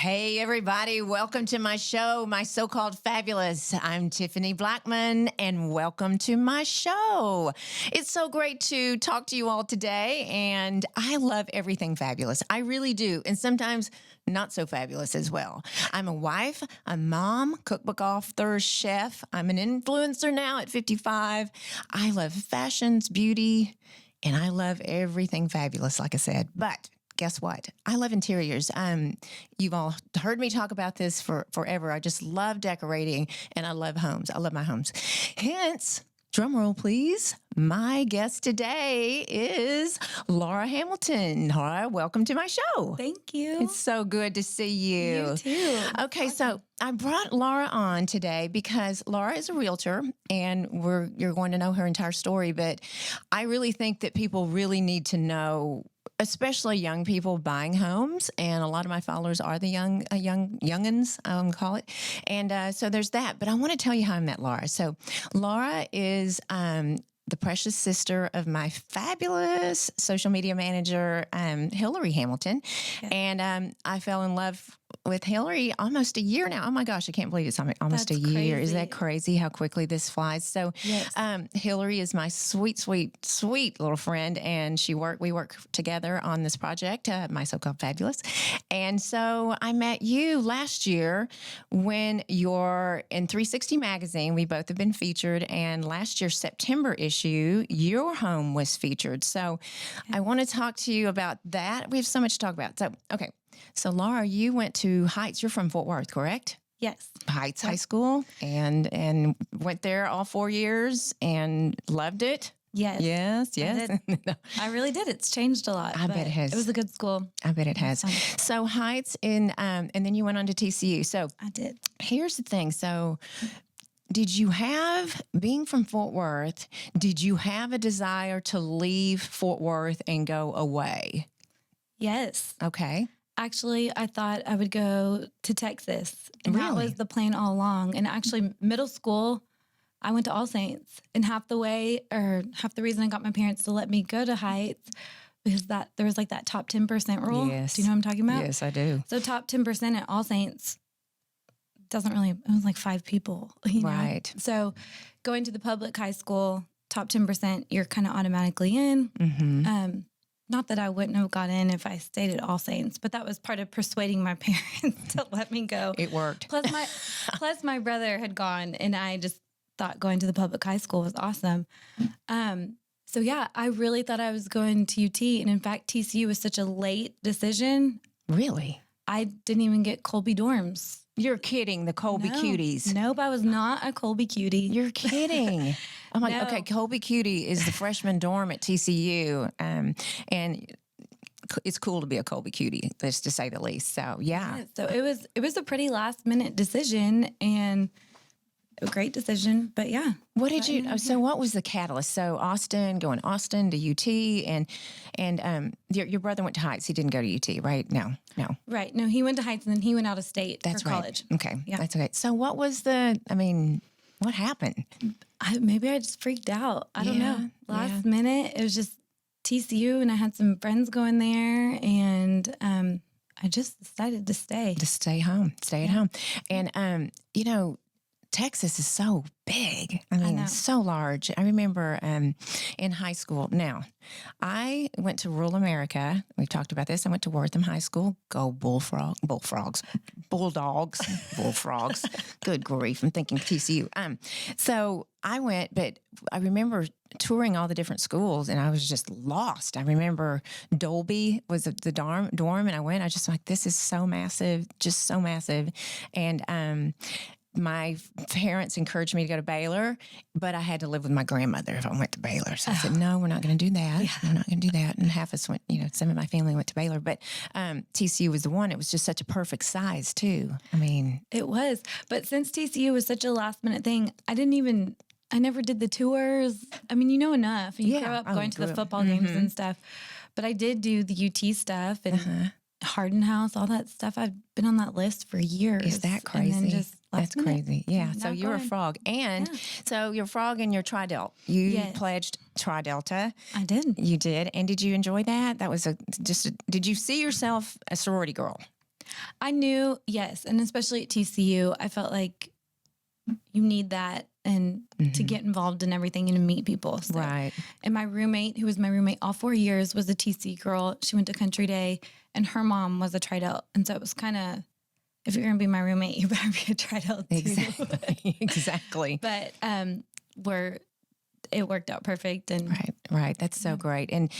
Hey, everybody. Welcome to my show, My So-Called Fabulous. I'm Tiffany Blackman, and welcome to my show. It's so great to talk to you all today, and I love everything fabulous. I really do, and sometimes not so fabulous as well. I'm a wife, a mom, cookbook author, chef. I'm an influencer now at 55. I love fashions, beauty, and I love everything fabulous, like I said. But guess what? I love interiors. You've all heard me talk about this forever. I just love decorating and I love homes. I love my homes. Hence, drum roll, please. My guest today is Laura Hamilton. Laura, welcome to my show. Thank you. It's so good to see you. You too. Okay, so I brought Laura on today because Laura is a realtor, and you're going to know her entire story. But I really think that people really need to know, especially young people buying homes, and a lot of my followers are the youngins, call it. And so there's that. But I want to tell you how I met Laura. So Laura is the precious sister of my fabulous social media manager, Hillary Hamilton. Yeah. And I fell in love with Hillary almost a year now. Oh my gosh, I can't believe it's almost That's a year. crazy. Is that crazy how quickly this flies? So Yes. Hillary is my sweet, sweet, sweet little friend, and we work together on this project, My So-Called Fabulous. And so I met you last year when you're in 360 Magazine. We both have been featured, and last year's September issue, your home was featured. So I want to talk to you about that. We have so much to talk about. So, okay. So Laura, you went to Heights. You're from Fort Worth, correct? Yes. Heights High School, and went there all 4 years and loved it. Yes. Yes. I really did. It's changed a lot. I bet but it has. It was a good school. I bet it has. Fun. So Heights and then you went on to TCU. So I did. here's the thing. So being from Fort Worth, did you have a desire to leave Fort Worth and go away? Yes. Okay. Actually, I thought I would go to Texas. And that Really? was the plan all along. And actually, middle school, I went to All Saints. And half the reason I got my parents to let me go to Heights because there was like that top 10% rule. Yes. Do you know what I'm talking about? Yes, I do. So top 10% at All Saints it was like 5 people. You know? Right. So going to the public high school, top 10%, you're kind of automatically in. Mm-hmm. Not that I wouldn't have got in if I stayed at All Saints, but that was part of persuading my parents to let me go. It worked. Plus my brother had gone, and I just thought going to the public high school was awesome. So yeah, I really thought I was going to UT, and in fact, TCU was such a late decision. Really? I didn't even get Colby dorms. You're kidding. The Colby No. Cuties. Nope, I was not a Colby cutie. You're kidding. Oh my. No. Okay, Colby Cutie is the freshman dorm at TCU, and it's cool to be a Colby Cutie, just to say the least. So yeah. So it was a pretty last minute decision and a great decision. But yeah. What did you? So what was the catalyst? So going Austin to UT, and your brother went to Heights. He didn't go to UT, right? No. Right. No, he went to Heights and then he went out of state That's for right. college. Okay, Yeah. that's okay. So what was what happened? Maybe I just freaked out. I don't know. Yeah, Last minute, it was just TCU and I had some friends going there and I just decided to stay. To stay home, stay at home, and Texas is so big. I mean, know. so large. I remember in high school. Now, I went to rural America. We've talked about this. I went to Wortham High School. Go bullfrogs, bulldogs, bullfrogs. Good grief! I'm thinking TCU. So I went, but I remember touring all the different schools, and I was just lost. I remember Dolby was the dorm, and I went. I was just like, this is so massive, just so massive, and my parents encouraged me to go to Baylor, but I had to live with my grandmother if I went to Baylor. So I said, no, we're not going to do that. Yeah. We're not going to do that. And half us went, some of my family went to Baylor, but TCU was the one. It was just such a perfect size too. I mean, It was. But since TCU was such a last minute thing, I never did the tours. I mean, you know enough. You Yeah. grow up Oh, going to the grew up. football games Mhm. and stuff. But I did do the UT stuff and Hardin House, all that stuff. I've been on that list for years. Is that And then crazy? just That's last minute, crazy. Yeah. So not you're a going. frog. And Yeah. so you're a frog and you're Tri-Delt. You Yes. pledged Tri-Delta. I did. You did. And did you enjoy that? That was did you see yourself a sorority girl? I knew, yes. And especially at TCU, I felt like you need that and to get involved in everything and to meet people. So, Right. and my roommate, who was my roommate all 4 years, was a TC girl. She went to Country Day and her mom was a Tridel. And so it was kind of, if you're going to be my roommate, you better be a Tridel too. Exactly. Exactly. But it worked out perfect. And Right. That's so great. And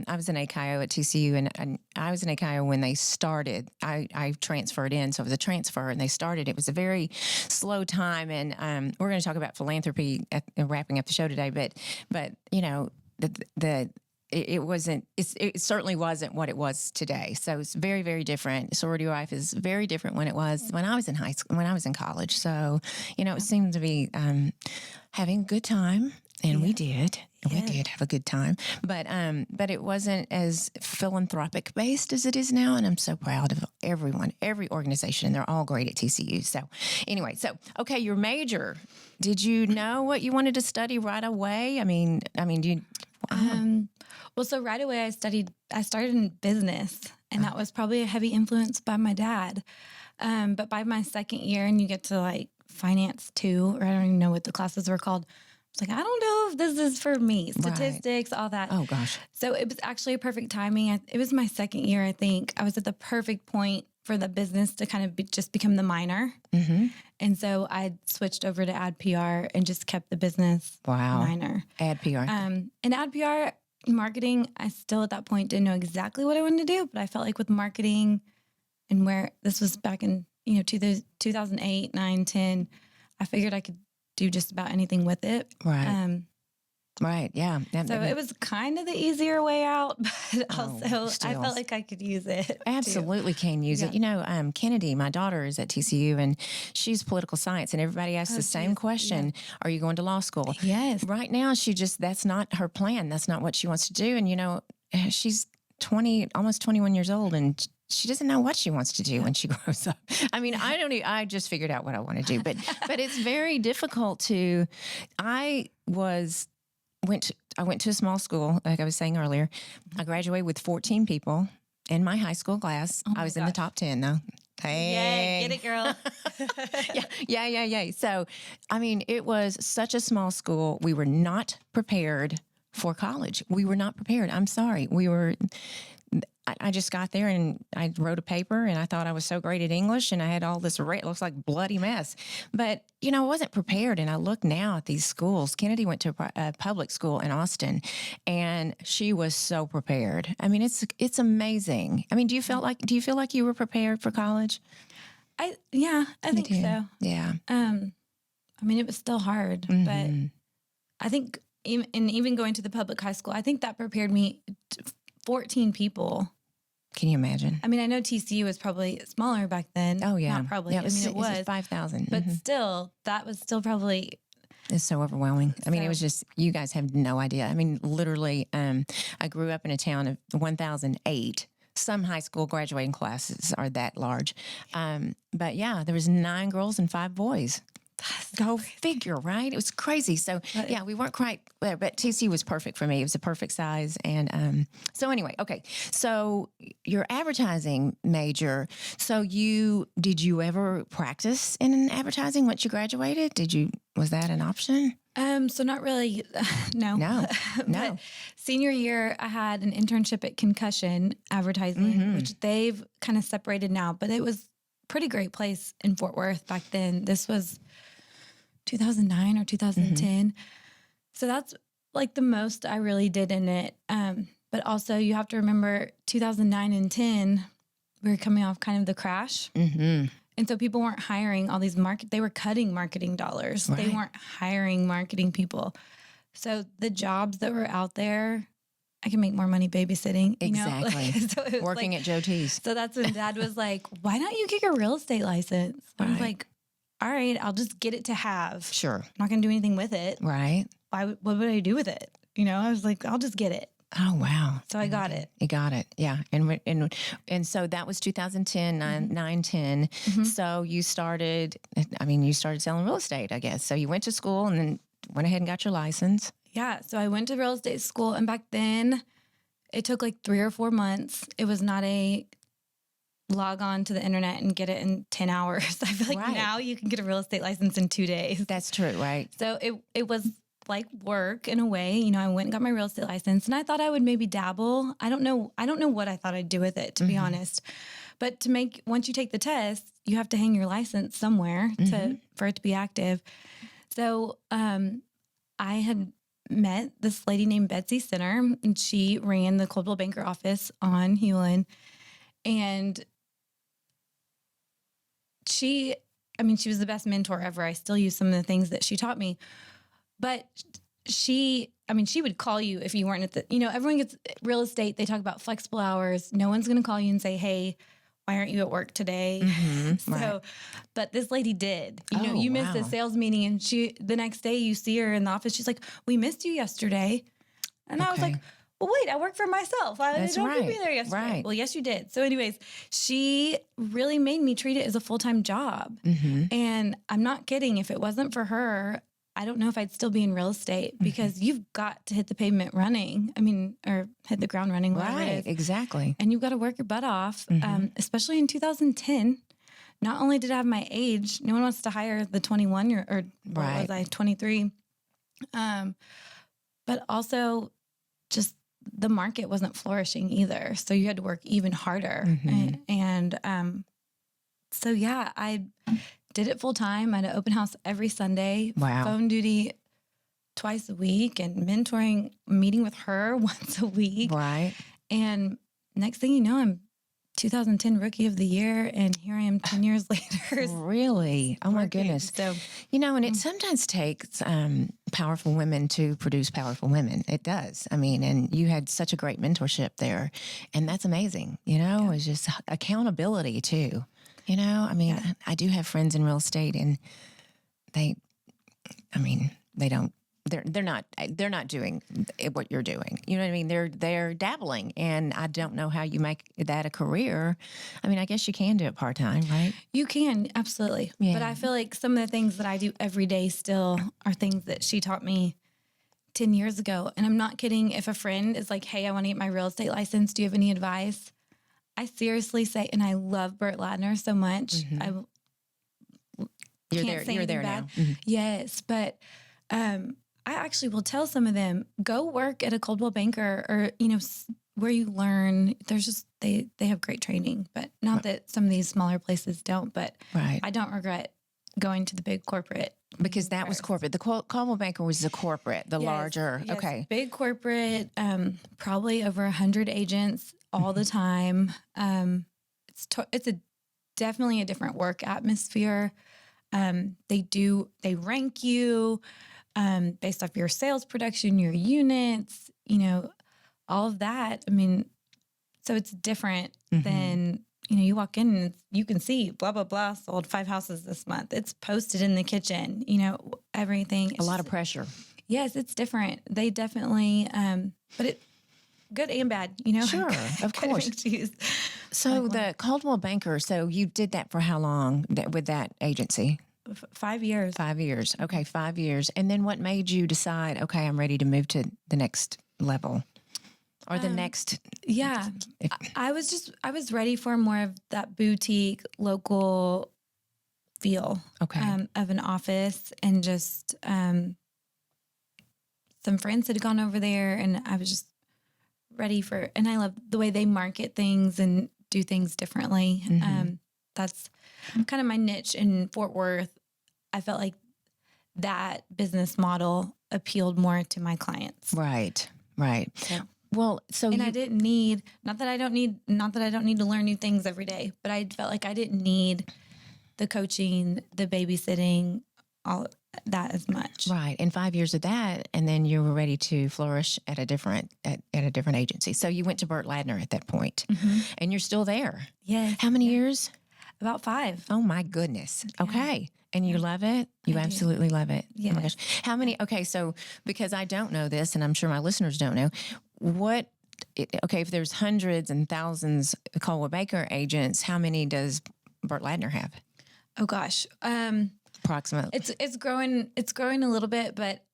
I was an ACIO at TCU, and I was an ACIO when they started. I transferred in, so it was a transfer, and they started. It was a very slow time, and we're going to talk about philanthropy wrapping up the show today. But you know, it wasn't. It certainly wasn't what it was today. So it's very, very different. Sorority life is very different when it was when I was in high school, when I was in college. So you know, it seemed to be having a good time. And we did. We did have a good time. But it wasn't as philanthropic based as it is now. And I'm so proud of everyone, every organization. And they're all great at TCU. So anyway, okay, your major. Did you know what you wanted to study right away? I mean, do you? Well, so right away I started in business, and that was probably a heavy influence by my dad. But by my second year, and you get to like finance 2, or I don't even know what the classes were called. I was like, I don't know if this is for me. Statistics, all that. Oh, gosh. So it was actually a perfect timing. It was my second year, I think. I was at the perfect point for the business to kind of just become the minor. Mm-hmm. And so I switched over to ad PR and just kept the business minor. Ad PR. And ad PR marketing, I still at that point didn't know exactly what I wanted to do, but I felt like with marketing and where this was back in, 2008, 9, 10, I figured I could do just about anything with it. Right. Right. Yeah. So it was kind of the easier way out, but also I felt like I could use it. Absolutely can use it. Kennedy, my daughter, is at TCU, and she's political science, and everybody asks the same question. Yeah. Are you going to law school? Yes. Right now, that's not her plan. That's not what she wants to do. And, she's almost 21 years old, and she doesn't know what she wants to do when she grows up. I mean, I just figured out what I want to do, but it's very difficult I went to a small school, like I was saying earlier. I graduated with 14 people in my high school class. I was in the top 10 though. Hey, get it, girl. Yeah. So, I mean, it was such a small school. We were not prepared for college. We were not prepared. I'm sorry. I just got there and I wrote a paper and I thought I was so great at English and I had all this it looks like bloody mess. But, I wasn't prepared. And I look now at these schools. Kennedy went to a public school in Austin and she was so prepared. I mean, it's amazing. I mean, do you feel like you were prepared for college? I think so. Yeah. I mean, it was still hard, but I think even going to the public high school, I think that prepared me 14 people. Can you imagine? I mean, I know TCU was probably smaller back then. Oh, yeah. Not probably. Yeah, it was 5,000. But still, that was still probably... It's so overwhelming. I mean, it was just, you guys have no idea. I mean, literally, I grew up in a town of 1,008. Some high school graduating classes are that large. But yeah, there was 9 girls and 5 boys. Go figure, right? It was crazy. So yeah, we weren't quite there, but TC was perfect for me. It was a perfect size. And so anyway, okay. So your advertising major. So did you ever practice in advertising once you graduated? Was that an option? So not really. No. But senior year, I had an internship at Concussion Advertising, which they've kind of separated now, but it was a pretty great place in Fort Worth back then. This was 2009 or 2010. So that's like the most I really did in it. But also you have to remember 2009 and 10, we were coming off kind of the crash. And so people weren't hiring all these they were cutting marketing dollars. Right. They weren't hiring marketing people. So the jobs that were out there, I can make more money babysitting. Exactly. So working at Joe T's. So that's when Dad was like, why don't you get your real estate license? Right. I was like, all right, I'll just get it to have. Sure. I'm not going to do anything with it. Right. What would I do with it? I was like, I'll just get it. Oh, wow. So I got it. You got it. Yeah. And so that was 2010, 9, 10. So you started selling real estate, I guess. So you went to school and then went ahead and got your license. Yeah. So I went to real estate school, and back then it took like 3 or 4 months. It was not a log on to the internet and get it in 10 hours. I feel like Right. now you can get a real estate license in 2 days. That's true, right? So it was like work in a way. You know, I went and got my real estate license, and I thought I would maybe dabble. I don't know what I thought I'd do with it, to be honest. But once you take the test, you have to hang your license somewhere for it to be active. So I had met this lady named Betsy Center, and she ran the Coldwell Banker office on Hewlin. And she was the best mentor ever. I still use some of the things that she taught me. But she would call you if you weren't at everyone gets real estate. They talk about flexible hours. No one's going to call you and say, hey, why aren't you at work today? Right. But this lady did. You missed a wow. sales meeting, and the next day you see her in the office. She's like, we missed you yesterday. And I was like, well, wait, I work for myself. I That's don't right. be there yesterday. Right. Well, yes, you did. So anyways, she really made me treat it as a full-time job. And I'm not kidding. If it wasn't for her, I don't know if I'd still be in real estate, because you've got to hit the pavement running. Or hit the ground running, whatever it Right, is. exactly. And you've got to work your butt off, especially in 2010. Not only did I have my age, no one wants to hire the 21 or what Right. was I, 23. But also just the market wasn't flourishing either. So you had to work even harder. So yeah, I did it full time. I had an open house every Sunday, Wow. phone duty twice a week, and mentoring, meeting with her once a week. Right. And next thing you know, I'm 2010 Rookie of the Year, and here I am 10 years later. Really? Oh my working. goodness. So And it sometimes takes powerful women to produce powerful women. It does. And you had such a great mentorship there, and that's amazing. It's just accountability too. I do have friends in real estate, and they don't. They're not doing what you're doing. You know what I mean? They're dabbling, and I don't know how you make that a career. I guess you can do it part-time, right? you can, absolutely. Yeah. But I feel like some of the things that I do every day still are things that she taught me 10 years ago. And I'm not kidding. If a friend is like, hey, I want to get my real estate license, do you have any advice? I seriously say, and I love Burt Ladner so much. You're Can't there. say You're anything there bad. now. Mhm. Yes, but I actually will tell some of them, go work at a Coldwell Banker, or where you learn. There's just they have great training, but not that some of these smaller places don't. But Right. I don't regret going to the big corporate, Because that was corporate. The Coldwell Banker was the corporate, the Yes, larger. yes, Okay. big corporate. Probably over 100 agents all the time. It's definitely a different work atmosphere. They rank you based off your sales production, your units, all of that. So it's different than, you walk in and you can see blah, blah, blah, sold 5 houses this month. It's posted in the kitchen, everything. A lot of pressure. Yes, it's different. They definitely, but it good and bad, Sure, of Gotta course. make choose. So the Coldwell Banker, so you did that for how long with that agency? 5 years. 5 years. Okay, 5 years. And then what made you decide, okay, I'm ready to move to the next level or the next? Yeah. I was ready for more of that boutique local feel Okay. of an office, and just some friends had gone over there, and I was just ready and I love the way they market things and do things differently. That's kind of my niche in Fort Worth. I felt like that business model appealed more to my clients. Right. Yeah. Well, so And I didn't need, not that I don't need to learn new things every day, but I felt like I didn't need the coaching, the babysitting, all that as much. Right. And 5 years of that, and then you were ready to flourish at a different agency. So you went to Burt Ladner at that point, and you're still there. Yes. How many years? About 5. Oh my goodness. Okay. And you love it? You I do. absolutely love it. Oh my Yes. gosh. How many? Okay. So because I don't know this, and I'm sure my listeners don't know, if there's hundreds and thousands of Coldwell Banker agents, how many does Burt Ladner have? Oh gosh. Approximately. It's growing a little bit, but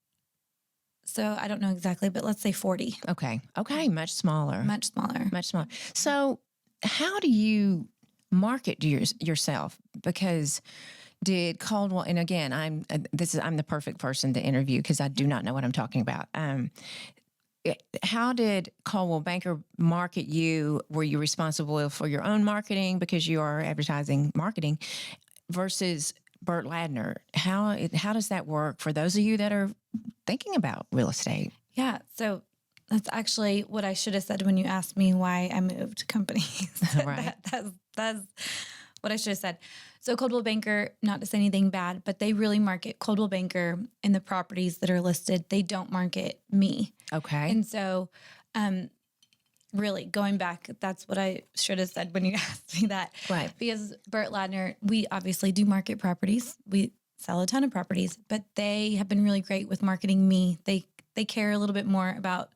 so I don't know exactly, but let's say 40. Okay. Much smaller. Much smaller. Much smaller. So how do you market yourself? Because did Caldwell, and again, I'm the perfect person to interview because I do not know what I'm talking about. How did Caldwell Banker market you? Were you responsible for your own marketing because you are advertising marketing versus Burt Ladner? How does that work for those of you that are thinking about real estate? Yeah. So that's actually what I should have said when you asked me why I moved companies. Right. That's what I should have said. So Coldwell Banker, not to say anything bad, but they really market Coldwell Banker and the properties that are listed. They don't market me. Okay. And so, really going back, that's what I should have said when you asked me that. Right. Because Burt Ladner, we obviously do market properties. We sell a ton of properties, but they have been really great with marketing me. They care a little bit more about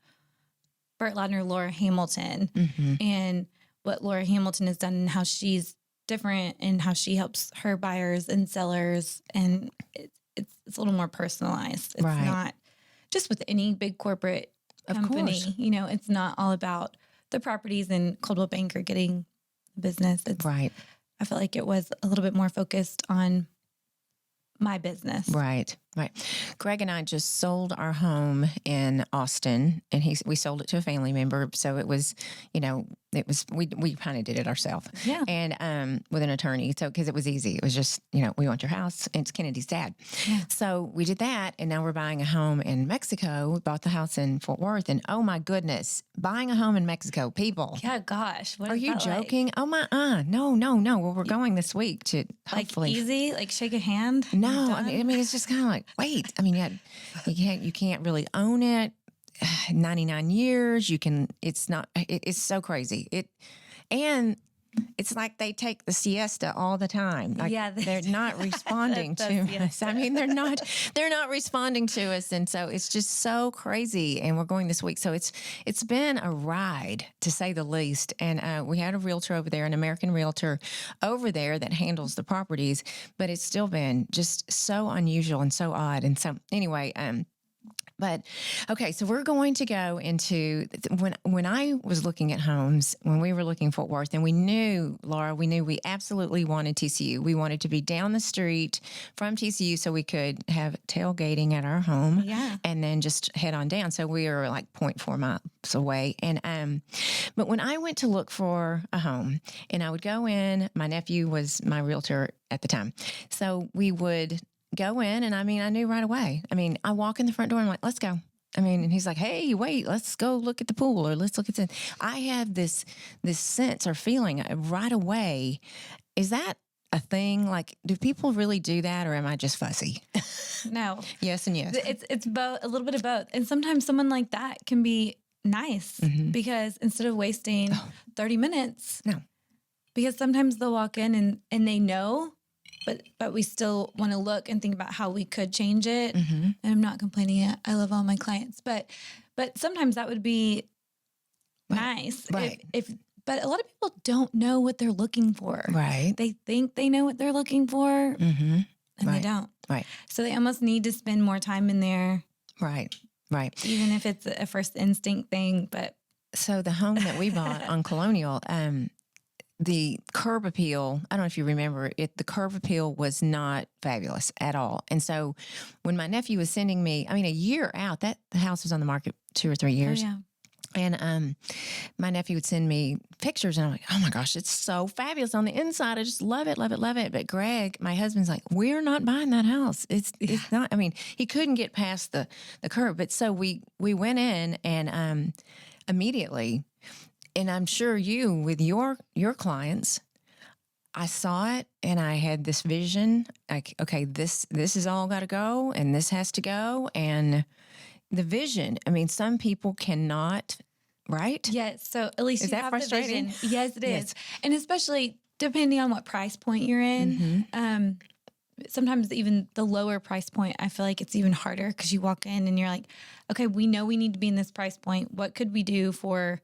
Burt Ladner, Laura Hamilton, and what Laura Hamilton has done and how she's different and how she helps her buyers and sellers. And it's a little more personalized. It's Right. not just with any big corporate Of company, course. it's not all about the properties and Coldwell Banker getting business. Right. I felt like it was a little bit more focused on my business. Right. Right. Greg and I just sold our home in Austin, and we sold it to a family member. So it was, we kind of did it ourselves. Yeah. And with an attorney. So because it was easy, it was just, we want your house. And it's Kennedy's dad. Yeah. So we did that, and now we're buying a home in Mexico. We bought the house in Fort Worth, and oh my goodness, buying a home in Mexico, people. Yeah, gosh. What Are is you that like? joking? Oh my, no. Well, we're going this week to hopefully. Like easy, like shake a hand. No, Done? I mean, it's just kind of like, wait, I mean, you can't really own it. 99 years, it's so crazy. And it's like they take the siesta all the time. Like Yeah, they're not responding The to us. siesta. I mean, they're not responding to us. And so it's just so crazy. And we're going this week. So it's been a ride, to say the least. And we had a realtor over there, an American realtor over there that handles the properties, but it's still been just so unusual and so odd. And so anyway, but okay, so we're going to go into when I was looking at homes, when we were looking Fort Worth, and we knew, Laura, we absolutely wanted TCU. We wanted to be down the street from TCU so we could have tailgating at our home, Yeah. and then just head on down. So we were like 0.4 miles away. And but when I went to look for a home, and I would go in, my nephew was my realtor at the time, so we would go in, and I knew right away. I walk in the front door and I'm like, let's go. And he's like, hey, wait, let's go look at the pool, or let's look at this. I have this sense or feeling right away. Is that a thing? Like, do people really do that, or am I just fussy? No. Yes and yes. It's both, a little bit of both. And sometimes someone like that can be nice because instead of wasting 30 minutes, No. because sometimes they'll walk in and they know, but we still want to look and think about how we could change it. And I'm not complaining yet. I love all my clients, but sometimes that would be nice. Right. But a lot of people don't know what they're looking for. Right. They think they know what they're looking for, and Right. they don't. Right. So they almost need to spend more time in there, Right. Right. even if it's a first instinct thing. But So the home that we bought on Colonial, the curb appeal, I don't know if you remember it, the curb appeal was not fabulous at all. And so when my nephew was sending me, a year out, the house was on the market 2 or 3 years. oh yeah, And my nephew would send me pictures, and I'm like, oh my gosh, it's so fabulous on the inside. I just love it, love it, love it. But Greg, my husband's like, we're not buying that house. It's not, he couldn't get past the curb. But so we went in, and immediately, and I'm sure you, with your clients, I saw it, and I had this vision, like, okay, this is all got to go, and this has to go. And the vision, some people cannot, right? yes. So at least Is you that have frustrating? the vision. Yes, it is, Yes. and especially depending on what price point you're in. Sometimes even the lower price point, I feel like it's even harder because you walk in and you're like, okay, we know we need to be in this price point. What could we do for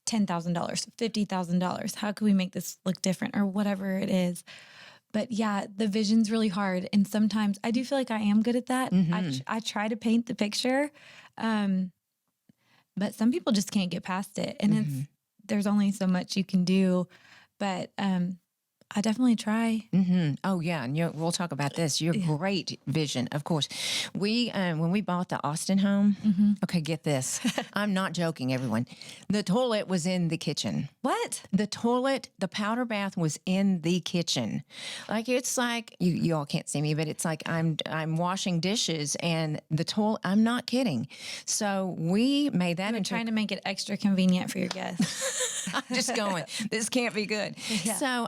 $10,000, $50,000? How could we make this look different, or whatever it is? But yeah, the vision's really hard. And sometimes I do feel like I am good at that. I try to paint the picture. But some people just can't get past it. And there's only so much you can do. But I definitely try. Oh yeah, and we'll talk about this. Your great vision, of course. We when we bought the Austin home. Okay, get this. I'm not joking, everyone. The toilet was in the kitchen. What? The toilet, the powder bath was in the kitchen. Like it's like you all can't see me, but it's like I'm washing dishes and the toilet. I'm not kidding. So we made that into Trying to make it extra convenient for your guests. I'm just going, this can't be good. Yeah. So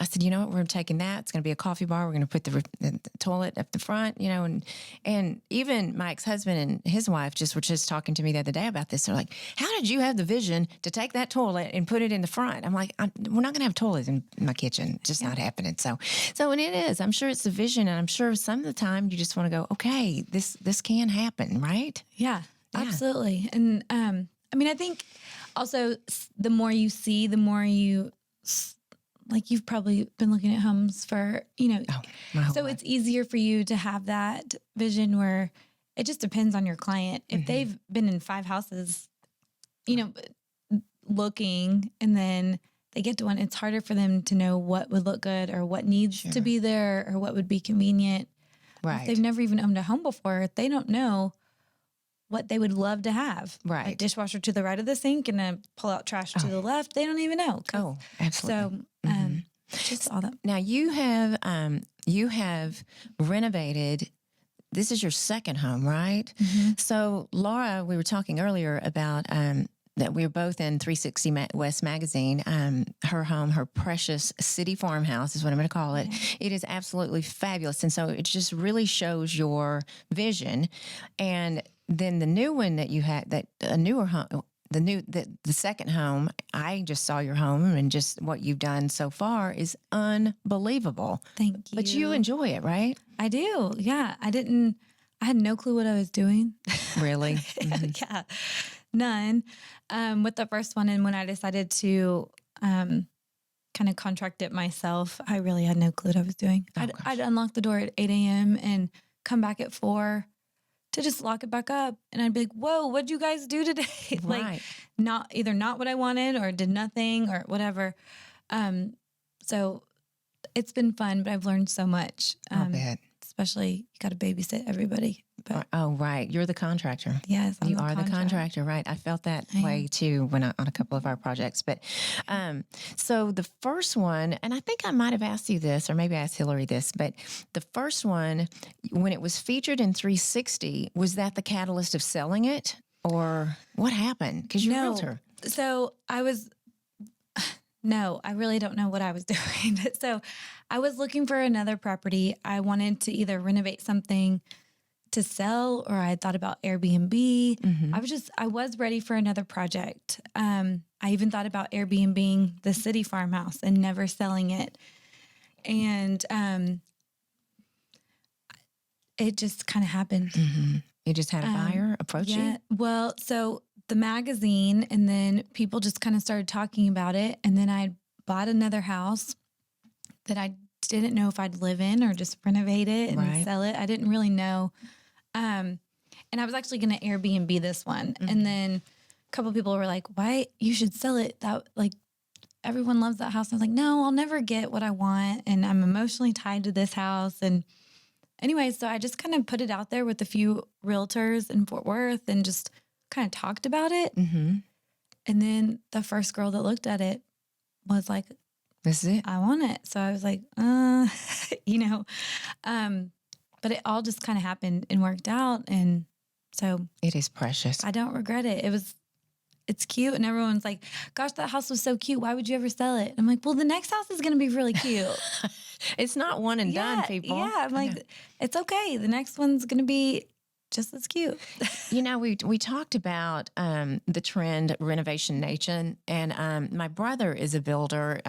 I said, you know what, we're taking that. It's going to be a coffee bar. We're going to put the toilet up the front, you know, and even my ex-husband and his wife were just talking to me the other day about this. They're like, how did you have the vision to take that toilet and put it in the front? I'm like, we're not going to have toilets in my kitchen. It's just not happening. So, and it is, I'm sure it's the vision. And I'm sure some of the time you just want to go, okay, this can happen, right? Yeah, absolutely. And, I mean, I think also the more you see, the more you, like you've probably been looking at homes for, you know, so it's easier for you to have that vision where it just depends on your client. If they've been in 5 houses, you know, looking, and then they get to one, it's harder for them to know what would look good or what needs to be there or what would be convenient. Right. If they've never even owned a home before, they don't know what they would love to have. Right. A dishwasher to the right of the sink and a pull-out trash to the left. They don't even know. Oh, absolutely. So, just all that. Now you have renovated. This is your second home, right? So Laura, we were talking earlier about that we were both in 360 West magazine. Her home, her precious city farmhouse is what I'm going to call it. It is absolutely fabulous, and so it just really shows your vision. And then the new one that you had, that a newer home, the second home, I just saw your home, and just what you've done so far is unbelievable. Thank you. But you enjoy it, right? I do. Yeah. I had no clue what I was doing. Really? Yeah. None. With the first one, and when I decided to kind of contract it myself, I really had no clue what I was doing. I'd unlock the door at 8 a.m. and come back at 4 to just lock it back up. And I'd be like, whoa, what'd you guys do today? Like not what I wanted, or did nothing, or whatever. So it's been fun, but I've learned so much. I bet. Especially you got to babysit everybody. But oh, right. You're the contractor. yes, You are the contractor, right? I felt that way too when on a couple of our projects. But so the first one, and I think I might have asked you this, or maybe I asked Hillary this, but the first one, when it was featured in 360, was that the catalyst of selling it, or what happened? Because you're a realtor. So I really don't know what I was doing. So I was looking for another property. I wanted to either renovate something to sell, or I had thought about Airbnb. I was ready for another project. I even thought about Airbnb-ing the city farmhouse and never selling it. And it just kind of happened. You just had a buyer approach you? Well, so the magazine, and then people just kind of started talking about it. And then I bought another house that I didn't know if I'd live in or just renovate it and sell it. I didn't really know. And I was actually going to Airbnb this one. And then a couple of people were like, why you should sell it? That, like, everyone loves that house. I was like, no, I'll never get what I want. And I'm emotionally tied to this house. And anyway, so I just kind of put it out there with a few realtors in Fort Worth and just kind of talked about it. And then the first girl that looked at it was like, this is it. I want it. So I was like, but it all just kind of happened and worked out. And so it is precious. I don't regret it. It's cute. And everyone's like, gosh, that house was so cute. Why would you ever sell it? I'm like, well, the next house is going to be really cute. It's not one and done, people. Yeah. I'm like, it's okay. The next one's going to be just as cute. You know, we talked about the trend Renovation Nation, and my brother is a builder.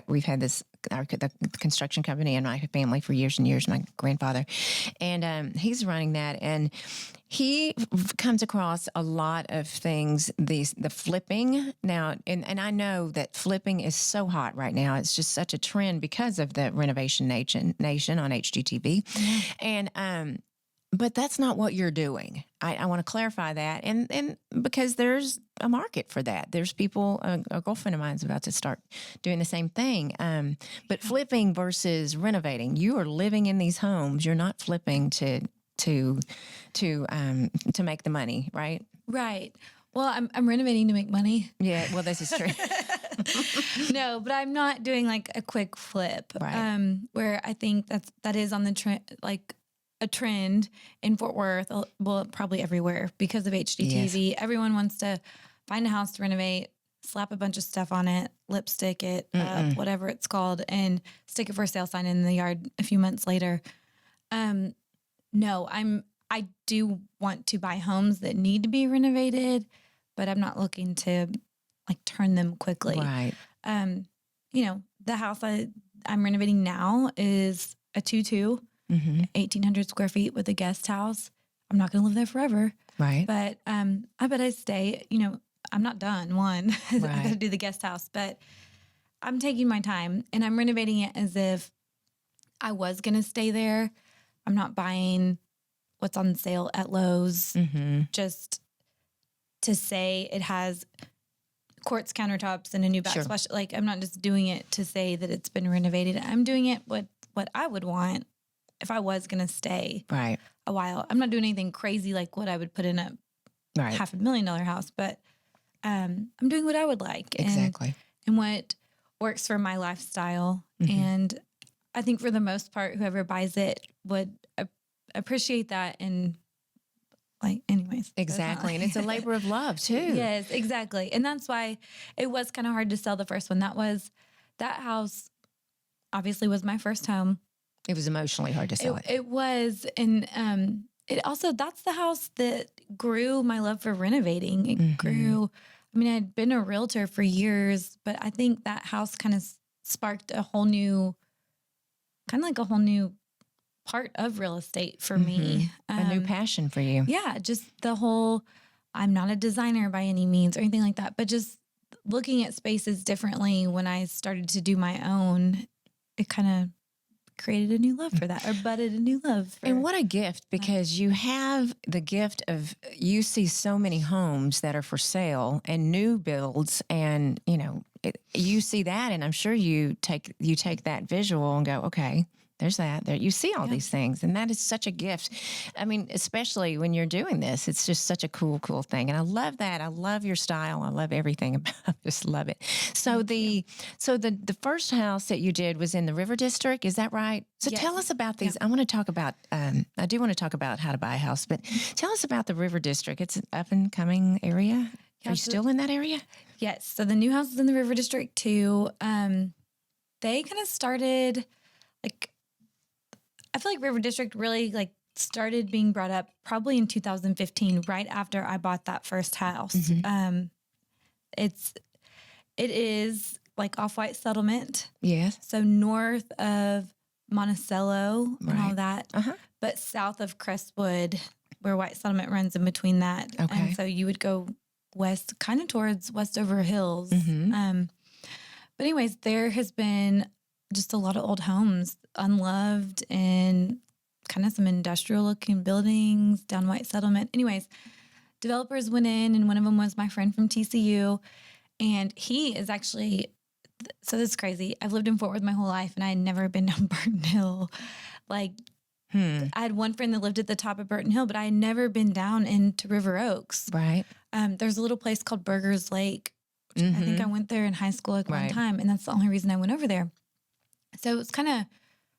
We've had the construction company in my family for years and years, my grandfather, and he's running that, and he comes across a lot of things, the flipping now, and I know that flipping is so hot right now. It's just such a trend because of the Renovation Nation on HGTV, and But that's not what you're doing. I want to clarify that. And because there's a market for that. There's people, a girlfriend of mine's about to start doing the same thing. But flipping versus renovating, you are living in these homes. You're not flipping to make the money, right? Right. Well, I'm renovating to make money. Yeah. Well, this is true. No, but I'm not doing like a quick flip. Right. Where I think that is on the trend, like a trend in Fort Worth, well, probably everywhere because of HGTV. Yes. Everyone wants to find a house to renovate, slap a bunch of stuff on it, lipstick it up, whatever it's called, and stick a for sale sign in the yard a few months later. No, I do want to buy homes that need to be renovated, but I'm not looking to like turn them quickly. Right. The house I'm renovating now is a 2-2. 1,800 square feet with a guest house. I'm not going to live there forever. Right. But I bet I stay, I'm not done. One, I got to do the guest house, but I'm taking my time and I'm renovating it as if I was going to stay there. I'm not buying what's on sale at Lowe's just to say it has quartz countertops and a new backsplash. Sure. Like I'm not just doing it to say that it's been renovated. I'm doing it what I would want if I was going to stay a while. I'm not doing anything crazy like what I would put in a $500,000 house, but I'm doing what I would like. Exactly. And what works for my lifestyle. And I think for the most part, whoever buys it would appreciate that. And like, anyways. Exactly. And it's a labor of love too. Yes, exactly. And that's why it was kind of hard to sell the first one. That house obviously was my first home. It was emotionally hard to sell it. It was. And it also, that's the house that grew my love for renovating. It grew. I mean, I'd been a realtor for years, but I think that house kind of sparked a whole new part of real estate for me. A new passion for you. Yeah. Just the whole, I'm not a designer by any means or anything like that, but just looking at spaces differently when I started to do my own, it kind of created a new love for that or budded a new love. And what a gift, because you have the gift of, you see so many homes that are for sale and new builds and, you see that. And I'm sure you take that visual and go, okay, there's that there. You see all these things. And that is such a gift. I mean, especially when you're doing this, it's just such a cool thing. And I love that. I love your style. I love everything about it. I just love it. So the first house that you did was in the River District. Is that right? So tell us about these. I want to talk about, I do want to talk about how to buy a house, but tell us about the River District. It's an up and coming area. Are you still in that area? Yes. So the new house is in the River District too. They kind of started like, I feel like River District really like started being brought up probably in 2015, right after I bought that first house. It is like Off-White Settlement. Yes. So north of Monticello and all that, but south of Crestwood, where White Settlement runs in between that. Okay. And so you would go west, kind of towards Westover Hills. But anyways, there has been just a lot of old homes, unloved, and kind of some industrial looking buildings down White Settlement. Anyways, developers went in, and one of them was my friend from TCU. And he is actually, so this is crazy. I've lived in Fort Worth my whole life, and I had never been down Burton Hill. Like, I had one friend that lived at the top of Burton Hill, but I had never been down into River Oaks. Right. There's a little place called Burgers Lake. Which I think I went there in high school like one time, and that's the only reason I went over there. So it's kind of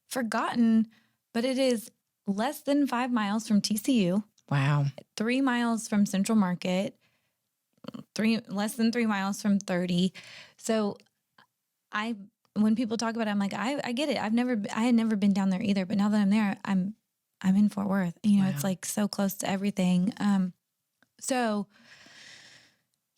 forgotten, but it is less than 5 miles from TCU. Wow. 3 miles from Central Market, less than 3 miles from 30. So when people talk about it, I'm like, I get it. I had never been down there either, but now that I'm there, I'm in Fort Worth. It's like so close to everything.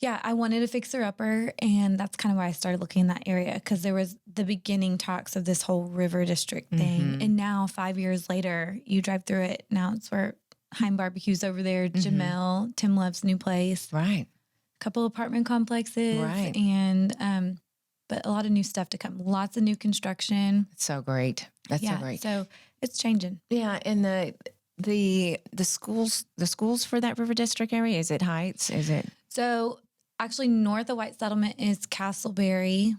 Yeah, I wanted a fixer-upper, and that's kind of why I started looking in that area, because there was the beginning talks of this whole River District thing. And now, 5 years later, you drive through it. Now it's where Heim Barbecue's over there, Jamel, Tim Love's new place. Right. A couple apartment complexes. Right. And, but a lot of new stuff to come. Lots of new construction. It's so great. That's so great. So it's changing. Yeah, and the schools for that River District area, is it Heights? Is it? So actually north of White Settlement is Castleberry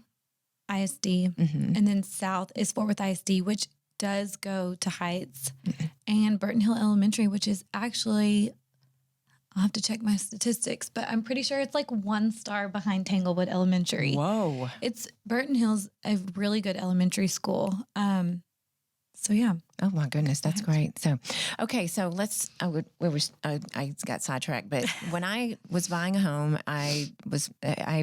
ISD, and then south is Fort Worth ISD, which does go to Heights, and Burton Hill Elementary, which is actually, I'll have to check my statistics, but I'm pretty sure it's like 1 star behind Tanglewood Elementary. Whoa. It's Burton Hill's a really good elementary school. So yeah. Oh my goodness, that's great. So, okay, so I got sidetracked, but when I was buying a home, I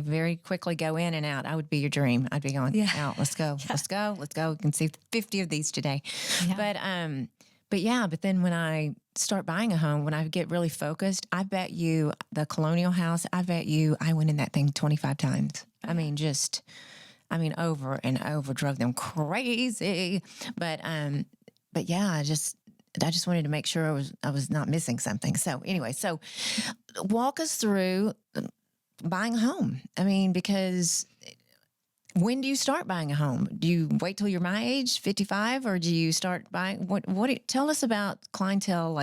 very quickly go in and out. I would be your dream. I'd be going out. Let's go. Let's go. Let's go. You can see 50 of these today. Yeah. But then when I start buying a home, when I get really focused, I bet you the Colonial House, I went in that thing 25 times. I mean, over and over, drove them crazy. But yeah, I just wanted to make sure I was not missing something. So anyway, so walk us through buying a home. I mean, because when do you start buying a home? Do you wait till you're my age, 55, or do you start buying? Tell us about clientele.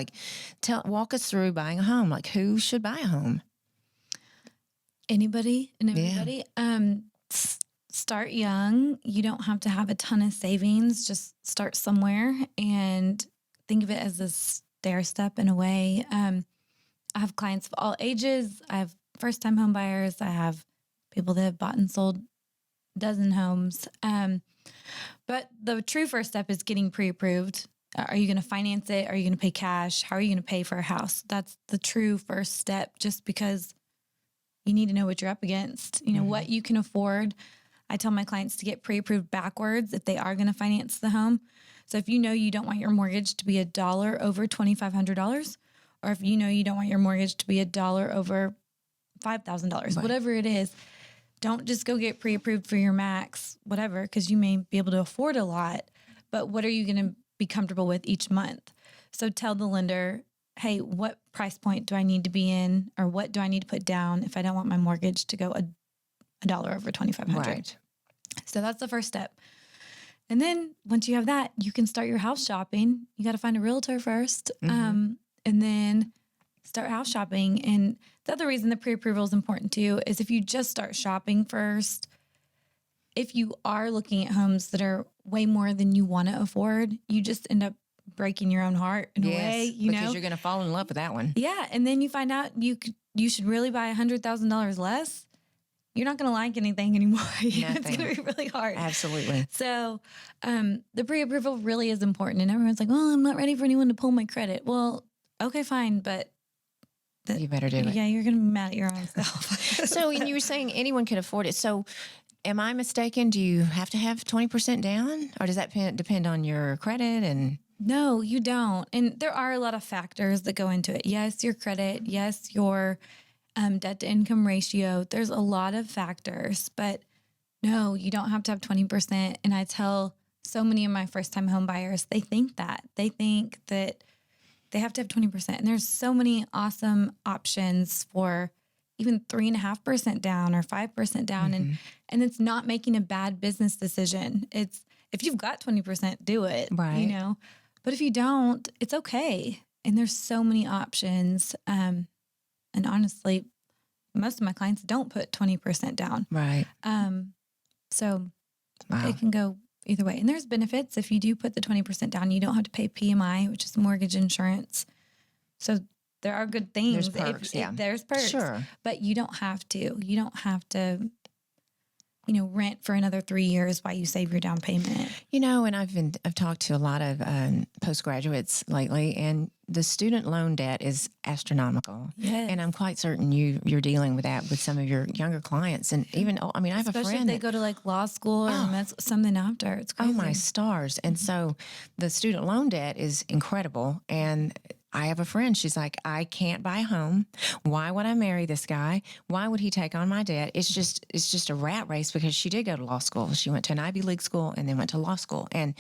Walk us through buying a home. Like, who should buy a home? Anybody and everybody. Yeah. Start young. You don't have to have a ton of savings. Just start somewhere and think of it as a stair step in a way. I have clients of all ages. I have first-time home buyers. I have people that have bought and sold a dozen homes. But the true first step is getting pre-approved. Are you going to finance it? Are you going to pay cash? How are you going to pay for a house? That's the true first step, just because you need to know what you're up against, what you can afford. I tell my clients to get pre-approved backwards if they are going to finance the home. So if you know you don't want your mortgage to be $1 over $2,500, or if you know you don't want your mortgage to be $1 over $5,000, right, whatever it is, don't just go get pre-approved for your max, whatever, because you may be able to afford a lot, but what are you going to be comfortable with each month? So tell the lender, hey, what price point do I need to be in, or what do I need to put down if I don't want my mortgage to go $1 over $2,500. Right. So that's the first step. And then once you have that, you can start your house shopping. You got to find a realtor first, and then start house shopping. And the other reason the pre-approval is important too is if you just start shopping first, if you are looking at homes that are way more than you want to afford, you just end up breaking your own heart in a way, because you're going to fall in love with that one. Yeah. And then you find out you should really buy $100,000 less. You're not going to like anything anymore. It's going to be really hard. Absolutely. So the pre-approval really is important. And everyone's like, well, I'm not ready for anyone to pull my credit. Well, okay, fine. But you better do it. Yeah, you're going to be mad at your own self. So you were saying anyone can afford it. So am I mistaken? Do you have to have 20% down? Or does that depend on your credit? And no, you don't. And there are a lot of factors that go into it. Yes, your credit. Yes, your debt to income ratio. There's a lot of factors, but no, you don't have to have 20%. And I tell so many of my first time home buyers, they think that they have to have 20%. And there's so many awesome options for even 3.5% down or 5% down. And it's not making a bad business decision. It's, if you've got 20%, do it, right. But if you don't, it's okay. And there's so many options. And honestly, most of my clients don't put 20% down. Right. So it can go either way. And there's benefits. If you do put the 20% down, you don't have to pay PMI, which is mortgage insurance. So there are good things. There's perks, there's perks. Sure. But you don't have to. You don't have to, rent for another 3 years while you save your down payment. And I've talked to a lot of postgraduates lately, and the student loan debt is astronomical. Yes. And I'm quite certain you're dealing with that with some of your younger clients. And even, I have Especially a friend. If they go to like law school or something after. It's crazy. Oh, my stars. And so the student loan debt is incredible. And I have a friend, she's like, I can't buy a home. Why would I marry this guy? Why would he take on my debt? It's just a rat race, because she did go to law school. She went to an Ivy League school and then went to law school. And,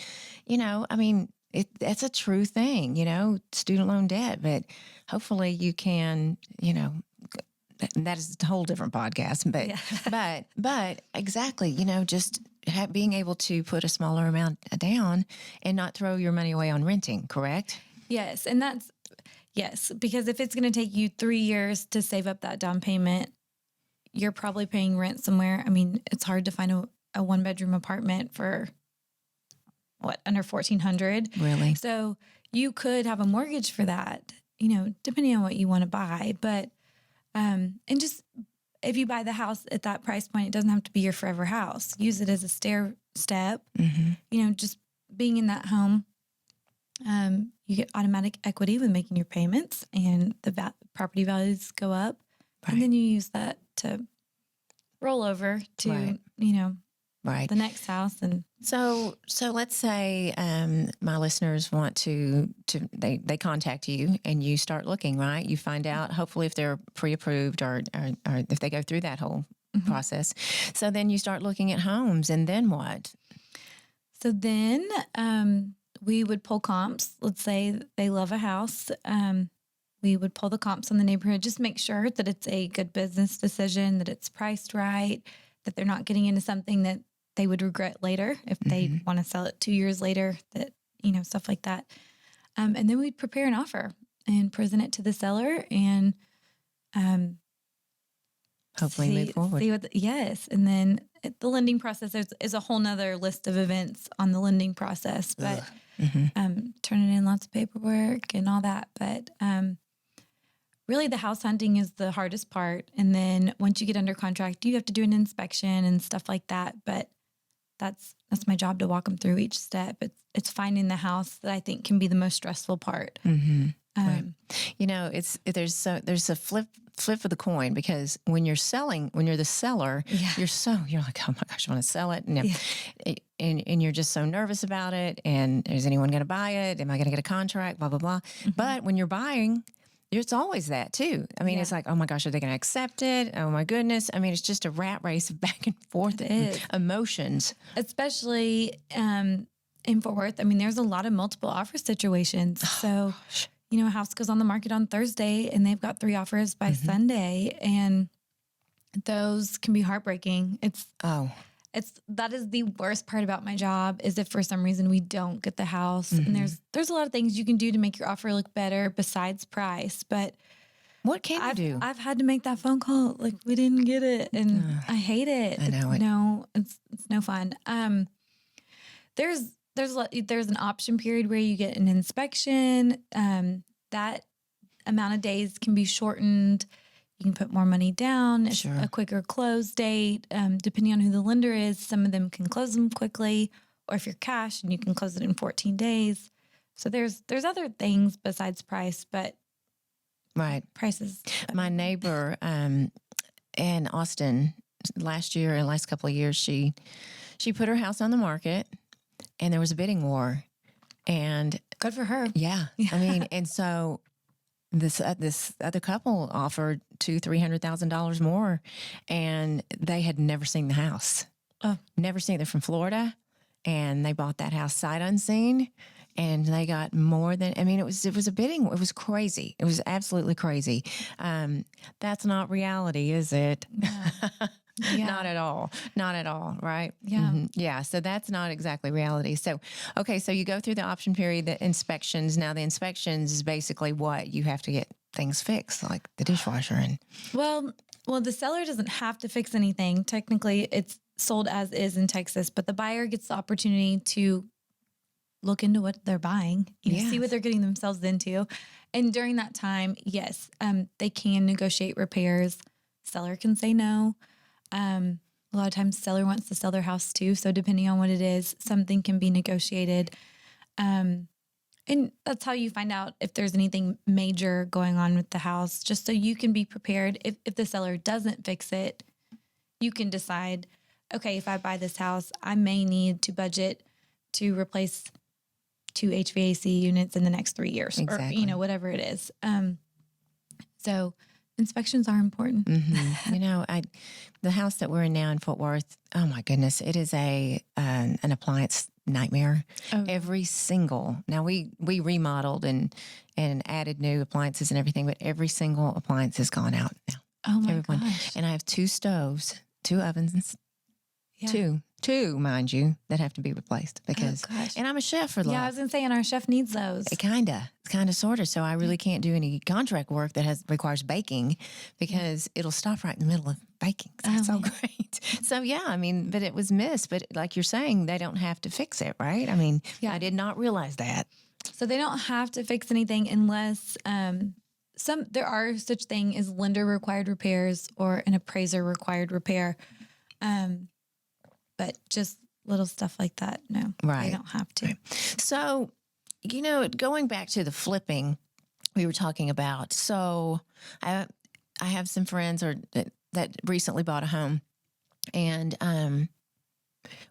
that's a true thing, student loan debt, but hopefully you can, that is a whole different podcast, but exactly, just being able to put a smaller amount down and not throw your money away on renting, correct? Yes. And yes, because if it's going to take you 3 years to save up that down payment, you're probably paying rent somewhere. I mean, it's hard to find a 1-bedroom apartment for under $1,400. Really? So you could have a mortgage for that, depending on what you want to buy. But, and just if you buy the house at that price point, it doesn't have to be your forever house. Use it as a stair step, just being in that home. You get automatic equity with making your payments, and the property values go up. Right. And then you use that to roll over to, right. the next house. And so let's say my listeners want to they contact you and you start looking, right? You find out hopefully if they're pre-approved or if they go through that whole process. So then you start looking at homes, and then what? So then we would pull comps. Let's say they love a house. We would pull the comps on the neighborhood, just make sure that it's a good business decision, that it's priced right, that they're not getting into something that they would regret later if they want to sell it 2 years later, that, stuff like that. And then we'd prepare an offer and present it to the seller and hopefully move forward. Yes. And then the lending process is a whole nother list of events on the lending process, but turning in lots of paperwork and all that. But really the house hunting is the hardest part. And then once you get under contract, you have to do an inspection and stuff like that. But that's my job to walk them through each step. It's finding the house that I think can be the most stressful part. Right. There's a flip of the coin, because when you're the seller, you're like, oh my gosh, I want to sell it. And you're just so nervous about it. And is anyone going to buy it? Am I going to get a contract? Blah, blah, blah. But when you're buying, it's always that too. I mean, it's like, oh my gosh, are they going to accept it? Oh my goodness. I mean, it's just a rat race of back and forth emotions. Especially in Fort Worth. I mean, there's a lot of multiple offer situations. So, a house goes on the market on Thursday and they've got 3 offers by Sunday, and those can be heartbreaking. That is the worst part about my job, is if for some reason we don't get the house. And there's a lot of things you can do to make your offer look better besides price. But what can you do? I've had to make that phone call. Like, we didn't get it, and I hate it. I know it. No, it's no fun. There's an option period where you get an inspection. That amount of days can be shortened. You can put more money down. It's a quicker close date. Depending on who the lender is, some of them can close them quickly, or if you're cash, and you can close it in 14 days. So there's other things besides price, but prices. My neighbor in Austin last couple of years, she put her house on the market, and there was a bidding war, and good for her. Yeah. I mean, and so this other couple offered $200,000-$300,000 more, and they had never seen the house. Never seen it. They're from Florida, and they bought that house sight unseen, and they got more than. I mean, it was a bidding. It was crazy. It was absolutely crazy. That's not reality, is it? Yeah. Not at all. Not at all. Right. Yeah. Yeah. So that's not exactly reality. So, okay. So you go through the option period, the inspections. Now the inspections is basically what you have to get things fixed, like the dishwasher. And well, the seller doesn't have to fix anything. Technically it's sold as is in Texas, but the buyer gets the opportunity to look into what they're buying, see what they're getting themselves into. And during that time, yes, they can negotiate repairs. Seller can say no. A lot of times seller wants to sell their house too. So depending on what it is, something can be negotiated. And that's how you find out if there's anything major going on with the house, just so you can be prepared. If the seller doesn't fix it, you can decide, okay, if I buy this house, I may need to budget to replace 2 HVAC units in the next 3 years, or, whatever it is. So inspections are important. The house that we're in now in Fort Worth, oh my goodness, it is an appliance nightmare. Every single, now we remodeled and added new appliances and everything, but every single appliance has gone out now. Oh my gosh. And I have 2 stoves, 2 ovens, two two, mind you, that have to be replaced because, gosh. and I'm a chef for life. Yeah, I was gonna say, and our chef needs those. It's kind of, sort of. So I really can't do any contract work that requires baking because it'll stop right in the middle of baking. So that's so great. So yeah, I mean, but it was missed. But like you're saying, they don't have to fix it, right? I mean, I did not realize that. So they don't have to fix anything unless there are such thing as lender required repairs or an appraiser required repair. But just little stuff like that, no, they don't have to. Right. So, going back to the flipping we were talking about. So I have some friends that recently bought a home. And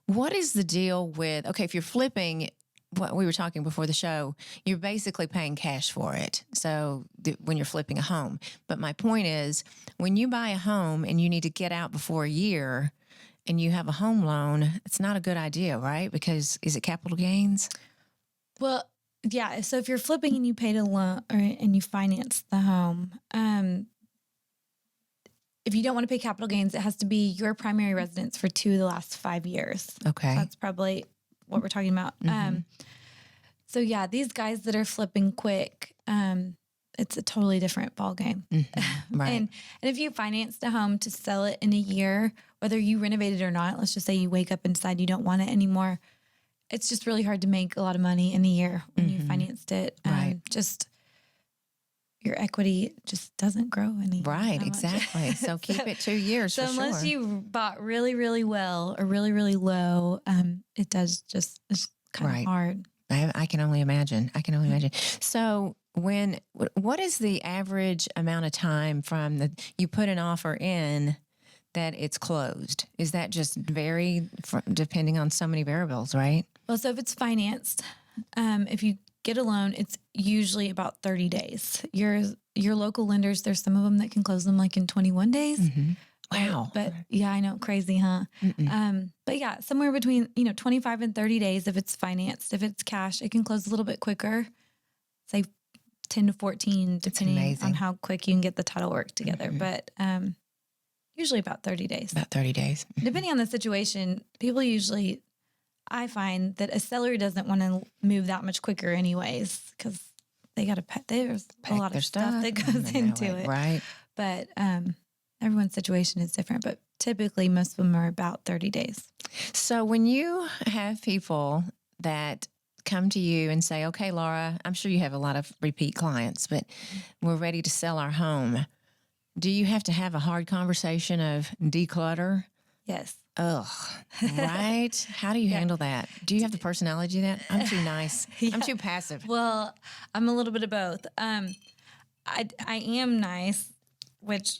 what is the deal with, okay, if you're flipping, what we were talking before the show, you're basically paying cash for it. So when you're flipping a home. But my point is, when you buy a home and you need to get out before a year and you have a home loan, it's not a good idea, right? Because is it capital gains? Well, yeah. So if you're flipping and you paid a loan and you finance the home, if you don't want to pay capital gains, it has to be your primary residence for 2 of the last 5 years. Okay. So that's probably what we're talking about. Mm-hmm. So yeah, these guys that are flipping quick, it's a totally different ballgame. Mm-hmm. Right. And if you financed a home to sell it in a year, whether you renovate it or not, let's just say you wake up and decide you don't want it anymore, it's just really hard to make a lot of money in a year when you financed it. Right. Just your equity just doesn't grow any. Right, exactly. So keep it 2 years so for sure. unless you bought really, really well or really, really low, it does just, it's kind of hard. I can only imagine. So what is the average amount of time from you put an offer in that it's closed? Is that just vary depending on so many variables, right? Well, so if it's financed, if you get a loan, it's usually about 30 days. Your local lenders, there's some of them that can close them like in 21 days. Mm-hmm. Wow. But yeah, I know, crazy, huh? But yeah, somewhere between, 25 and 30 days if it's financed. If it's cash, it can close a little bit quicker, say 10 to 14, depending on how quick you can get the title work together. Mm-hmm. But usually about 30 days. About 30 days. Depending on the situation, people usually, I find that a seller doesn't want to move that much quicker anyways, because they got to there's a lot of stuff that goes into it. Right. But everyone's situation is different, but typically most of them are about 30 days. So when you have people that come to you and say, okay, Laura, I'm sure you have a lot of repeat clients, but we're ready to sell our home. Do you have to have a hard conversation of declutter? Yes. Ugh, right? How do you handle that? Do you have the personality to that? I'm too nice. I'm too passive. Well, I'm a little bit of both. I am nice, which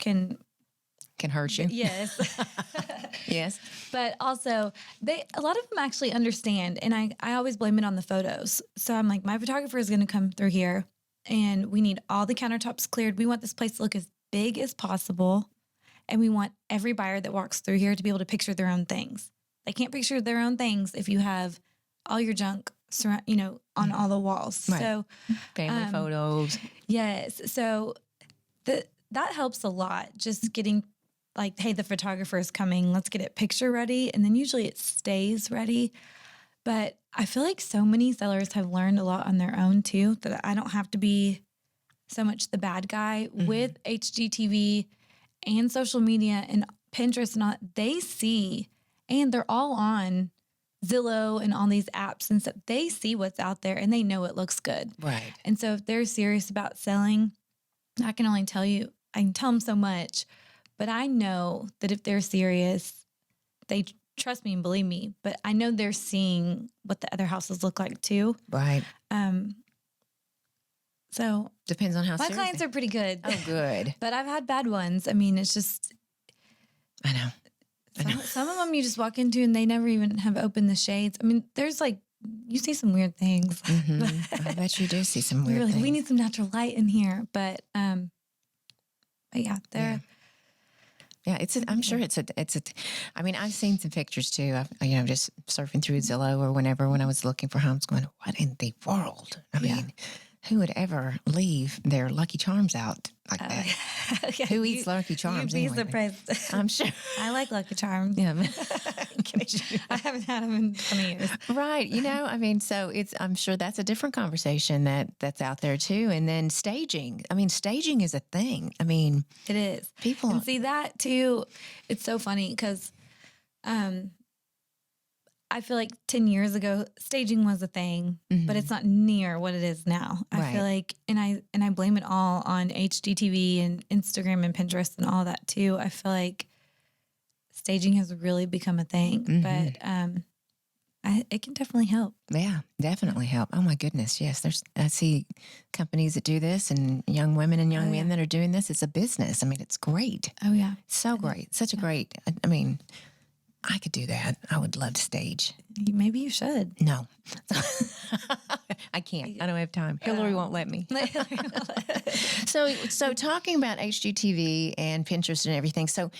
can hurt you. Yes. Yes. But also a lot of them actually understand. And I always blame it on the photos. So I'm like, my photographer is going to come through here and we need all the countertops cleared. We want this place to look as big as possible. And we want every buyer that walks through here to be able to picture their own things. They can't picture their own things if you have all your junk, on all the walls. Right. So family photos. Yes. So that helps a lot. Just getting like, hey, the photographer is coming. Let's get it picture ready. And then usually it stays ready. But I feel like so many sellers have learned a lot on their own too, that I don't have to be so much the bad guy with HGTV and social media and Pinterest and all. They see, and they're all on Zillow and on these apps and stuff. They see what's out there and they know it looks good. Right. And so if they're serious about selling, I can tell them so much, but I know that if they're serious, they trust me and believe me, but I know they're seeing what the other houses look like too. Right. So depends on how my clients are pretty good. Oh, good. But I've had bad ones. I mean, it's just, I know. Some of them you just walk into and they never even have opened the shades. I mean, there's like, you see some weird things. I bet you do see some weird things. We need some natural light in here. But yeah, they're. Yeah, I'm sure it's a. I mean, I've seen some pictures too. Just surfing through Zillow or when I was looking for homes, going, what in the world? I mean, who would ever leave their Lucky Charms out like that? Yeah, Who eats Lucky Charms You'd be anyway? surprised. I'm sure. I like Lucky Charms. Yeah. I haven't had them in 20 years. Right. I mean, so I'm sure that's a different conversation that's out there too. And then staging. I mean, staging is a thing. I mean, It is. people. And see that too. It's so funny because I feel like 10 years ago, staging was a thing, but it's not near what it is now. I feel like, and I blame it all on HGTV and Instagram and Pinterest and all that too. I feel like staging has really become a thing, but it can definitely help. Yeah, definitely help. Oh my goodness. Yes. I see companies that do this and young women and young men that are doing this. It's a business. I mean, it's great. Oh yeah. So great. Such a great, I mean, I could do that. I would love to stage. Maybe you should. No, I can't. I don't have time. Hillary won't let me. So talking about HGTV and Pinterest and everything. So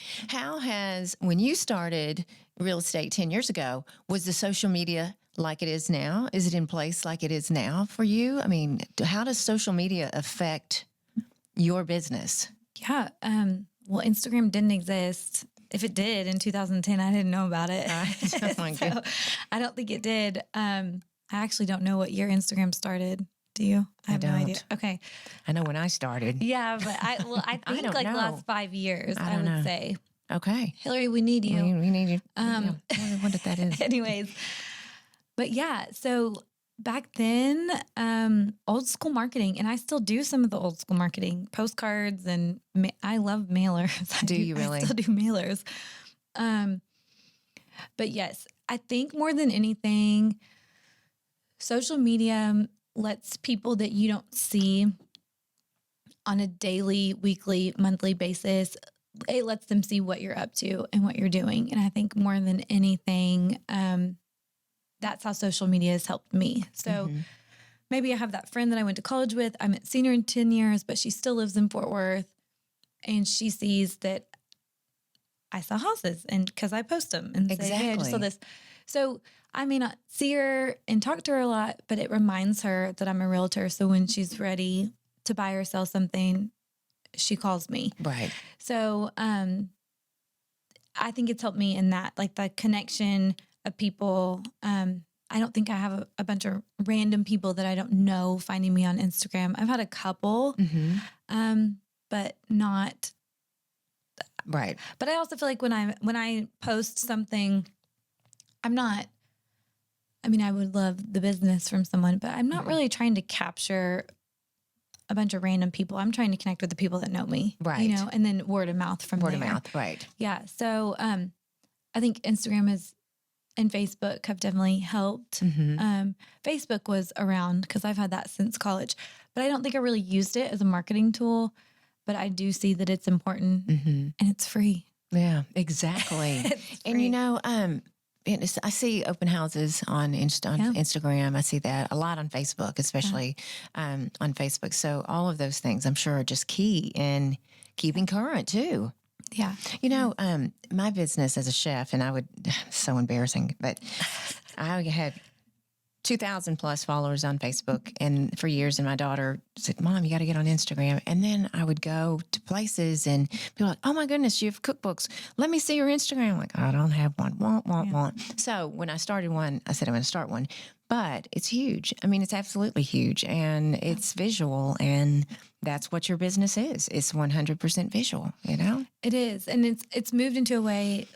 when you started real estate 10 years ago, was the social media like it is now? Is it in place like it is now for you? I mean, how does social media affect your business? Yeah. Well, Instagram didn't exist. If it did in 2010, I didn't know about it. Oh my So God. I don't think it did. I actually don't know what year Instagram started. Do you? I have no idea. don't. Okay. I know when I started. Yeah, but I think don't like know. last 5 years, I I don't would know. say. Okay. Hillary, we need you. We need you. I wonder what that is. Anyways, but yeah, so back then, old school marketing, and I still do some of the old school marketing, postcards, and I love mailers. Do you really? I still do mailers. But yes, I think more than anything, social media lets people that you don't see on a daily, weekly, monthly basis, it lets them see what you're up to and what you're doing. And I think more than anything, that's how social media has helped me. So maybe I have that friend that I went to college with. I haven't seen her in 10 years, but she still lives in Fort Worth. And she sees that I sell houses and because I post them and say, hey, I just saw this. So I may not see her and talk to her a lot, but it reminds her that I'm a realtor. So when she's ready to buy or sell something, she calls me. Right. So I think it's helped me in that, like the connection of people. I don't think I have a bunch of random people that I don't know finding me on Instagram. I've had a couple, but not. Right. But I also feel like when I post something, I'm not. I mean, I would love the business from someone, but I'm not really trying to capture a bunch of random people. I'm trying to connect with the people that know me, Right. You know, and then word of mouth from Word of there. mouth. Right. Yeah. So I think Instagram and Facebook have definitely helped. Facebook was around because I've had that since college, but I don't think I really used it as a marketing tool. But I do see that it's important and it's free. Yeah, exactly. It's And free. I see open houses on Instagram. I see that a lot on Facebook, especially on Facebook. So all of those things, I'm sure, are just key in keeping current too. Yeah. My business as a chef, and so embarrassing, but I had 2,000 plus followers on Facebook, and for years, and my daughter said, "Mom, you got to get on Instagram." And then I would go to places and be like, "Oh my goodness, you have cookbooks. Let me see your Instagram." I'm like, I don't have one. Want. So when I started one, I said I'm going to start one, but it's huge. I mean, it's absolutely huge, and it's visual, and that's what your business is. It's 100% visual. It is. And it's moved into a way,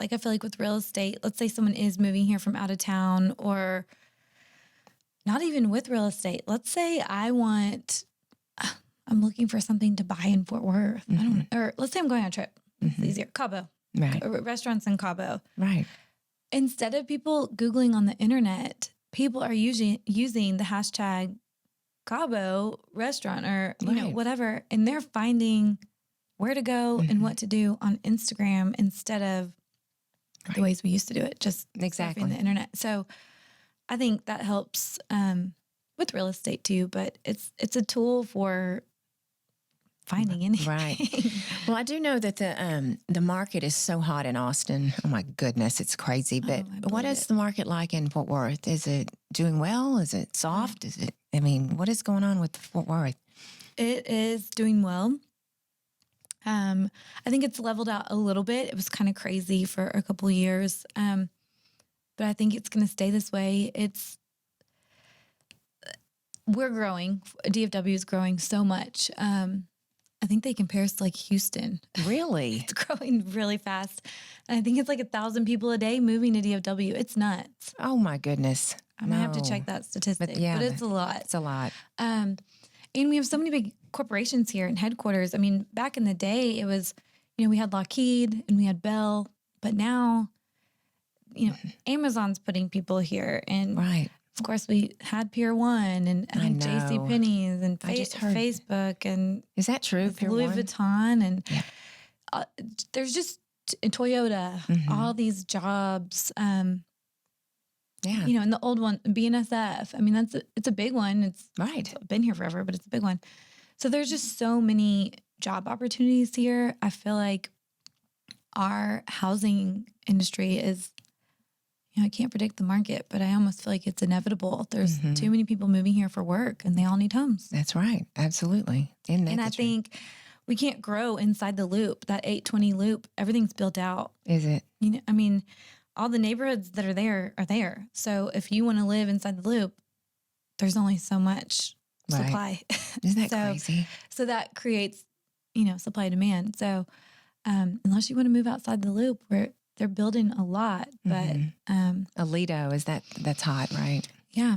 like I feel like with real estate, let's say someone is moving here from out of town, or not even with real estate. Let's say I'm looking for something to buy in Fort Worth. Or let's say I'm going on a trip. It's easier. Cabo. Right. Restaurants in Cabo. Right. Instead of people Googling on the internet, people are using the hashtag Cabo restaurant or, whatever. And they're finding where to go and what to do on Instagram instead of the ways we used to do it, just Exactly. surfing the internet. So I think that helps with real estate too, but it's a tool for finding anything. Right. Well, I do know that the market is so hot in Austin. Oh my goodness, it's crazy. But what is the market like in Fort Worth? Is it doing well? Is it soft? Is it? I mean, what is going on with Fort Worth? It is doing well. I think it's leveled out a little bit. It was kind of crazy for a couple of years. But I think it's going to stay this way. We're growing. DFW is growing so much. I think they compare us to like Houston. Really? It's growing really fast. And I think it's like 1,000 people a day moving to DFW. It's nuts. Oh my goodness. I'm going to have to check that statistic, but it's a lot. It's a lot. And we have so many big corporations here and headquarters. I mean, back in the day, it was, we had Lockheed and we had Bell, but now, Amazon's putting people here. And right. Of course, we had Pier 1 and I think J.C. Penney's and Facebook. And is that true? Louis Vuitton. And there's just Toyota, all these jobs. And the old one, BNSF. I mean, it's a big one. It's been here forever, but it's a big one. So there's just so many job opportunities here. I feel like our housing industry is, I can't predict the market, but I almost feel like it's inevitable. There's too many people moving here for work and they all need homes. That's right. Absolutely. And I think we can't grow inside the loop, that 820 loop. Everything's built out. Is it? I mean, all the neighborhoods that are there are there. So if you want to live inside the loop, there's only so much supply. Isn't that crazy? So that creates, supply demand. So unless you want to move outside the loop, they're building a lot, but Aledo, that's hot, right? Yeah.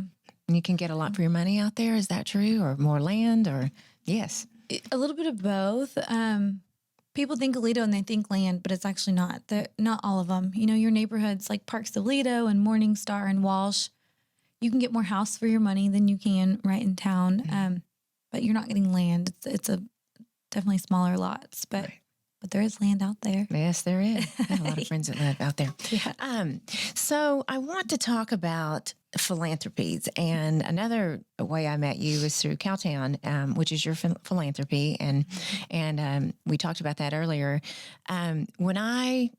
And you can get a lot for your money out there. Is that true? Or more land? Or yes, a little bit of both. People think Aledo and they think land, but it's actually not. Not all of them. Your neighborhoods like Parks Aledo and Morningstar and Walsh, you can get more house for your money than you can right in town. But you're not getting land. It's definitely smaller lots, but there is land out there. Yes, there is. I have a lot of friends that live out there. Yeah. So I want to talk about philanthropies. And another way I met you was through Cowtown, which is your philanthropy. And we talked about that earlier. When I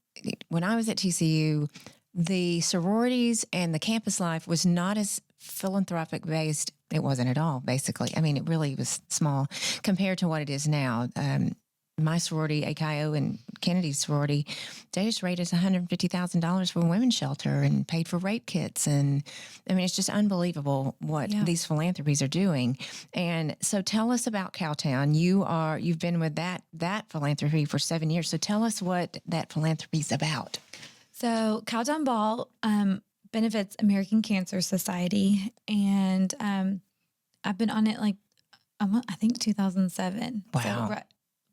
was at TCU, the sororities and the campus life was not as philanthropic based. It wasn't at all, basically. I mean, it really was small compared to what it is now. My sorority, AKIO, and Kennedy's sorority, they just raised us $150,000 for a women's shelter and paid for rape kits. And I mean, it's just unbelievable what these philanthropies are doing. And so tell us about Cowtown. You've been with that philanthropy for 7 years. So tell us what that philanthropy is about. So Cowtown Ball benefits American Cancer Society. And I've been on it I think 2007. Wow. So,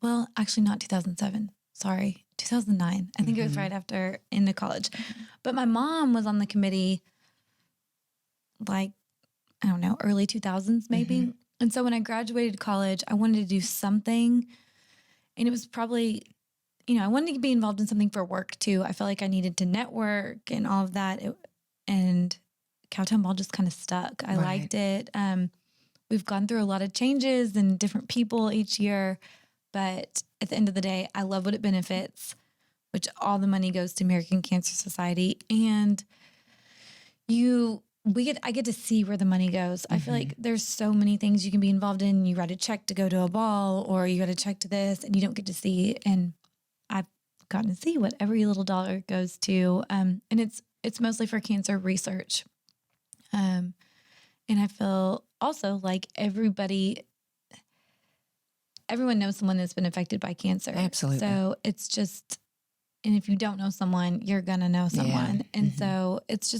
well, actually not 2007. Sorry, 2009. I think it was right after into college. But my mom was on the committee early 2000s maybe. And so when I graduated college, I wanted to do something. And it was probably, I wanted to be involved in something for work too. I felt like I needed to network and all of that. And Cowtown Ball just kind of stuck. I liked it. We've gone through a lot of changes and different people each year. But at the end of the day, I love what it benefits, which all the money goes to American Cancer Society. And I get to see where the money goes. I feel like there's so many things you can be involved in. You write a check to go to a ball, or you write a check to this, and you don't get to see. And I've gotten to see what every little dollar goes to. And it's mostly for cancer research. And I feel also like everyone knows someone that's been affected by cancer. Absolutely. So it's just, and if you don't know someone, you're going to know someone. Yeah. And so it's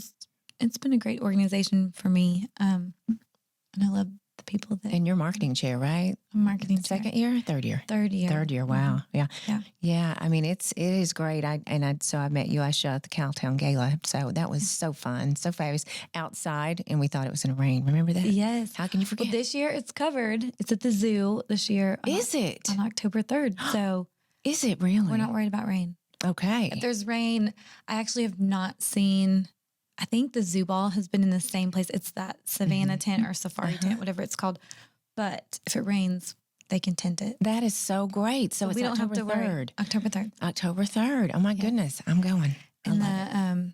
been a great organization for me. And I love the people that. And you're marketing chair, right? I'm marketing chair. Second year, third year? Third year. Third year. Wow. Yeah. Yeah. I mean, it is great. So I met you, Aisha, at the Cowtown Gala. So that was so fun, so fabulous. Outside, and we thought it was going to rain. Remember that? Yes. How can you forget? Well, this year it's covered. It's at the zoo this year. Is it? On October 3rd. So is it really? We're not worried about rain. Okay. If there's rain, I actually have not seen. I think the zoo ball has been in the same place. It's that Savannah tent or safari tent, whatever it's called. But if it rains, they can tent it. That is so great. So it's we don't October have to 3rd. Worry. October 3rd. October 3rd. Oh my goodness. I'm going. And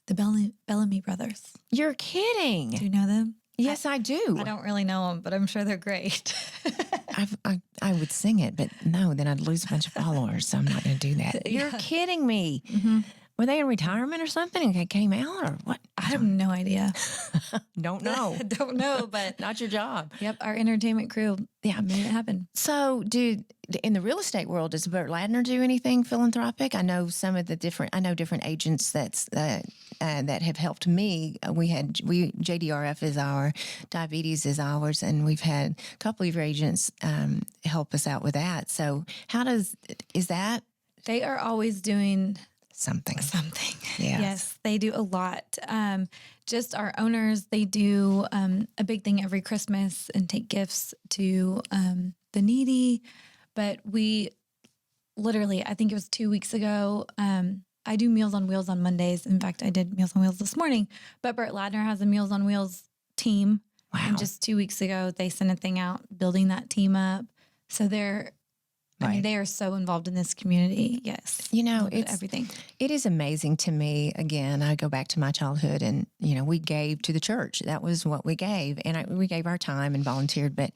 the Bellamy brothers. You're kidding. Do you know them? Yes, I do. I don't really know them, but I'm sure they're great. I would sing it, but no, then I'd lose a bunch of followers. So I'm not going to do that. You're kidding me. Mm-hmm. Were they in retirement or something and they came out or what? I have no idea. Don't know. Don't know, but Not your job. yep, our entertainment crew made it happen. So, in the real estate world, does Burt Ladner do anything philanthropic? I know some of the different agents that have helped me. JDRF is diabetes is ours, and we've had a couple of your agents help us out with that. So, is that? They are always doing Something. Yes, they do a lot. Just our owners, they do a big thing every Christmas and take gifts to the needy. But we literally, I think it was 2 weeks ago, I do Meals on Wheels on Mondays. In fact, I did Meals on Wheels this morning. But Burt Ladner has a Meals on Wheels team. Wow. And just 2 weeks ago, they sent a thing out building that team up. So I mean, they are so involved in this community. Yes. It's everything. It is amazing to me. Again, I go back to my childhood and, we gave to the church. That was what we gave. And we gave our time and volunteered. But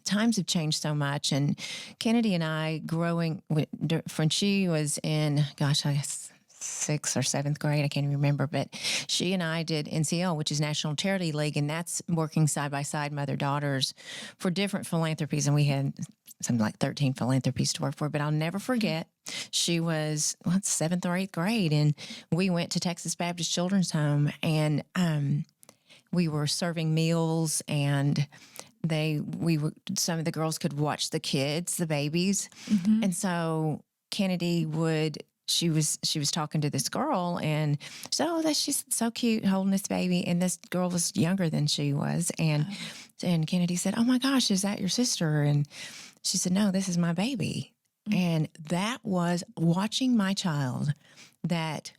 times have changed so much. And Kennedy and I when she was in, gosh, I guess 6th or 7th grade, I can't even remember, but she and I did NCL, which is National Charity League, and that's working side by side, mother-daughters, for different philanthropies, and we had something like 13 philanthropies to work for, but I'll never forget, she was 7th or 8th grade, and we went to Texas Baptist Children's Home, and we were serving meals, and some of the girls could watch the kids, the babies, and so Kennedy she was talking to this girl and so she's so cute holding this baby, and this girl was younger than she was, and Kennedy said, "Oh my gosh, is that your sister?" And she said, "No, this is my baby." And that was watching my child, that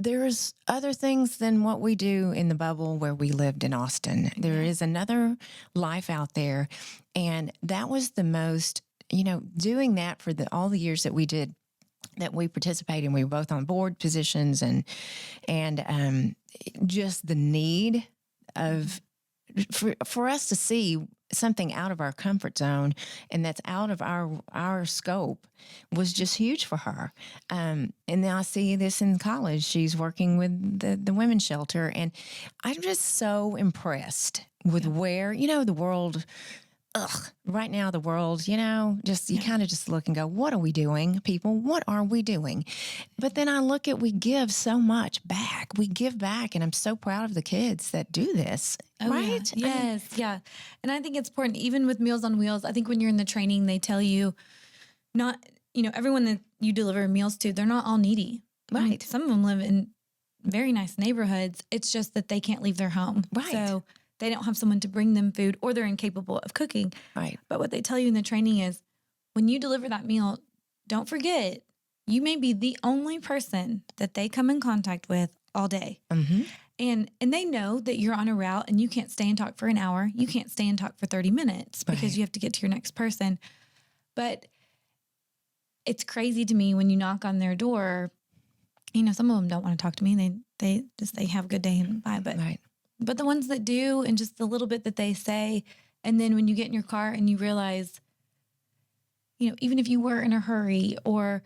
there's other things than what we do in the bubble where we lived in Austin. There is another life out there, and that was the most, doing that for all the years that we did, that we participated in. We were both on board positions, and just the need for us to see something out of our comfort zone and that's out of our scope was just huge for her. And now I see this in college. She's working with the women's shelter, and I'm just so impressed with where, the world. Right now, the world, you kind of just look and go, what are we doing, people? What are we doing? But then I look at, we give so much back. We give back, and I'm so proud of the kids that do this, right? Yeah. Yes, And I think it's important, even with Meals on Wheels, I think when you're in the training, they tell you not, everyone that you deliver meals to, they're not all needy. Right. I mean, some of them live in very nice neighborhoods. It's just that they can't leave their home. Right. So they don't have someone to bring them food, or they're incapable of cooking. Right. But what they tell you in the training is, when you deliver that meal, don't forget, you may be the only person that they come in contact with all day. Mm-hmm. And they know that you're on a route and you can't stay and talk for an hour. You can't stay and talk for 30 minutes because you have to get to your next person. But it's crazy to me when you knock on their door. Some of them don't want to talk to me. They have a good day and bye. But the ones that do, and just the little bit that they say, and then when you get in your car and you realize, even if you were in a hurry, or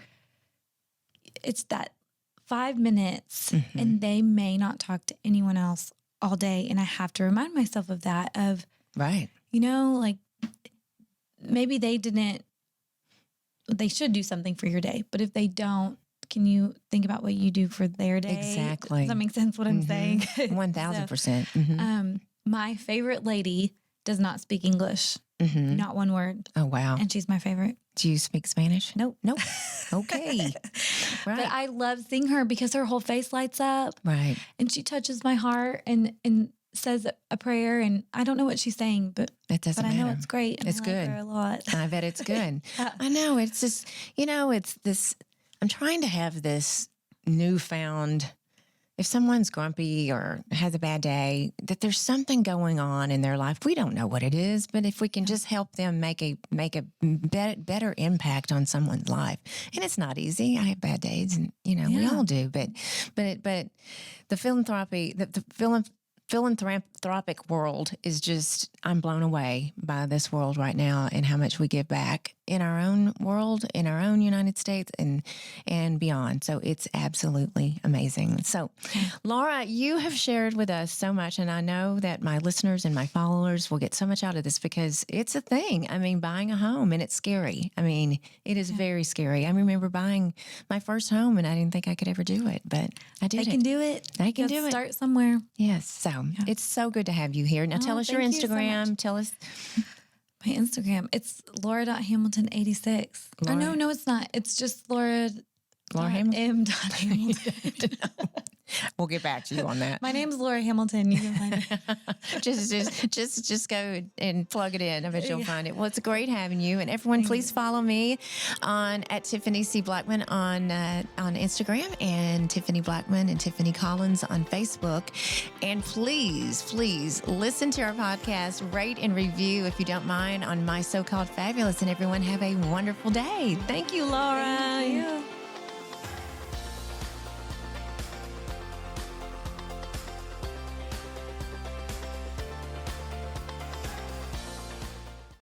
it's that 5 minutes, and they may not talk to anyone else all day. And I have to remind myself of that, right. Like maybe they should do something for your day, but if they don't, can you think about what you do for their day? Exactly. Does that make sense what I'm saying? 1,000%. My favorite lady does not speak English. Not one word. Oh, wow. And she's my favorite. Do you speak Spanish? Nope. Okay. Right. But I love seeing her because her whole face lights up. Right. And she touches my heart and says a prayer, and I don't know what she's saying, but it doesn't matter. I know it's great. And it's I good. like her a lot. I bet it's good. I know. It's just, it's this. I'm trying to have this newfound, if someone's grumpy or has a bad day, that there's something going on in their life. We don't know what it is, but if we can just help them make a better impact on someone's life. And it's not easy. I have bad days, and we all do, but the philanthropy, the philanthropic world is just, I'm blown away by this world right now and how much we give back in our own world, in our own United States and beyond. So it's absolutely amazing. So Laura, you have shared with us so much, and I know that my listeners and my followers will get so much out of this because it's a thing. I mean, buying a home, and it's scary. I mean, it is very scary. I remember buying my first home and I didn't think I could ever do it, but I did. They can do it. They can do it. Start somewhere. Yes. So it's so good to have you here. Now tell us your thank you so Instagram. much. Tell us. My Instagram, it's Laura.Hamilton86. Oh, no, it's not. It's just Laura Hamilton. M.Hamilton. We'll get back to you on that. My name's Laura Hamilton. You can find it. just go and plug it in. I bet you'll find it. Well, it's great having you. And everyone, please follow me at Tiffany C. Blackman on Instagram, and Tiffany Blackman and Tiffany Collins on Facebook. And please listen to our podcast, rate and review if you don't mind on My So-Called Fabulous. And everyone have a wonderful day. Thank you, Laura. Thank you.